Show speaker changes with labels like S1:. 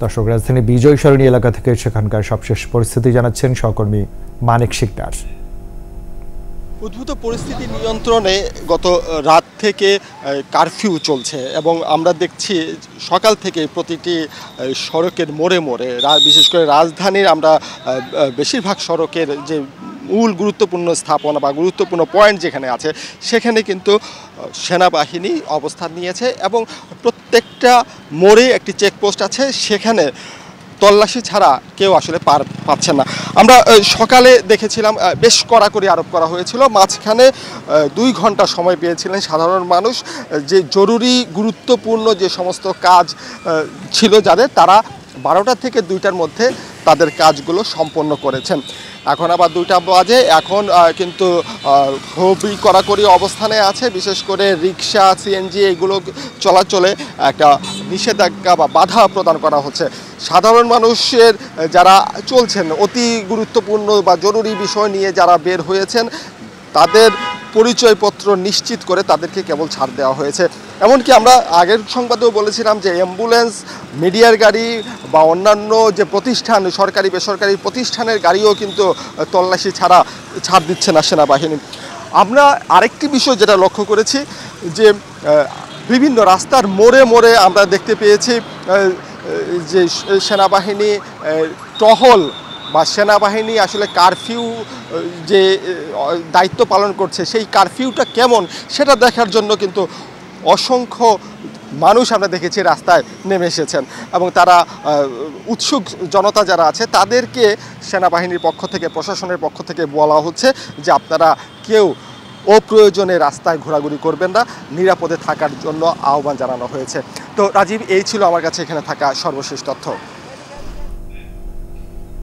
S1: দর্শক, রাজধানী বিজয় সরণি এলাকা থেকে সেখানকার সবশেষ পরিস্থিতি জানাচ্ছেন সহকর্মী মানিক শিকদার।
S2: উদ্ভূত পরিস্থিতি নিয়ন্ত্রণে গত রাত থেকে কারফিউ চলছে এবং আমরা দেখছি সকাল থেকে প্রতিটি সড়কের মোড়ে মোড়ে, বিশেষ করে রাজধানীর আমরা বেশিরভাগ সড়কের যে মূল গুরুত্বপূর্ণ স্থাপনা বা গুরুত্বপূর্ণ পয়েন্ট যেখানে আছে সেখানে কিন্তু সেনাবাহিনী অবস্থান নিয়েছে এবং প্রত্যেকটা মোড়ে একটি চেকপোস্ট আছে, সেখানে তল্লাশি ছাড়া কেউ আসলে পার পাচ্ছেন না। আমরা সকালে দেখেছিলাম বেশ কড়াকড়ি আরোপ করা হয়েছিল, মাঝখানে 2 ঘন্টা সময় পেয়েছিলেন সাধারণ মানুষ যে জরুরি গুরুত্বপূর্ণ যে সমস্ত কাজ ছিল যাদের, তারা 12টা থেকে 2টার মধ্যে তাদের কাজগুলো সম্পন্ন করেছেন। এখন আবার 2টা বাজে, এখন কিন্তু খুবই কড়াকড়ি অবস্থানে আছে। বিশেষ করে রিক্সা, সিএনজি এগুলো চলাচলে একটা নিষেধাজ্ঞা বা বাধা প্রদান করা হচ্ছে। সাধারণ মানুষের যারা চলছেন, অতি গুরুত্বপূর্ণ বা জরুরি বিষয় নিয়ে যারা বের হয়েছেন, তাদের পরিচয়পত্র নিশ্চিত করে তাদেরকে কেবল ছাড় দেওয়া হয়েছে। এমনকি আমরা আগের সংবাদেও বলেছিলাম যে অ্যাম্বুলেন্স, মিডিয়ার গাড়ি বা অন্যান্য যে প্রতিষ্ঠান, সরকারি বেসরকারি প্রতিষ্ঠানের গাড়িও কিন্তু তল্লাশি ছাড়া ছাড় দিচ্ছে না সেনাবাহিনী। আমরা আরেকটি বিষয় যেটা লক্ষ্য করেছি যে বিভিন্ন রাস্তার মোড়ে মোড়ে আমরা দেখতে পেয়েছি যে সেনাবাহিনী টহল বা সেনাবাহিনী আসলে কারফিউ যে দায়িত্ব পালন করছে সেই কারফিউটা কেমন সেটা দেখার জন্য কিন্তু অসংখ্য মানুষ আমরা দেখেছি রাস্তায় নেমে এসেছেন এবং তারা উৎসুক জনতা যারা আছে তাদেরকে সেনাবাহিনীর পক্ষ থেকে, প্রশাসনের পক্ষ থেকে বলা হচ্ছে যে আপনারা কেউ অপ্রয়োজনে রাস্তায় ঘোরাঘুরি করবেন না, নিরাপদে থাকার জন্য আহ্বান জানানো হয়েছে। তো রাজীব, এই ছিল আমার কাছে এখানে থাকা সর্বশেষ তথ্য।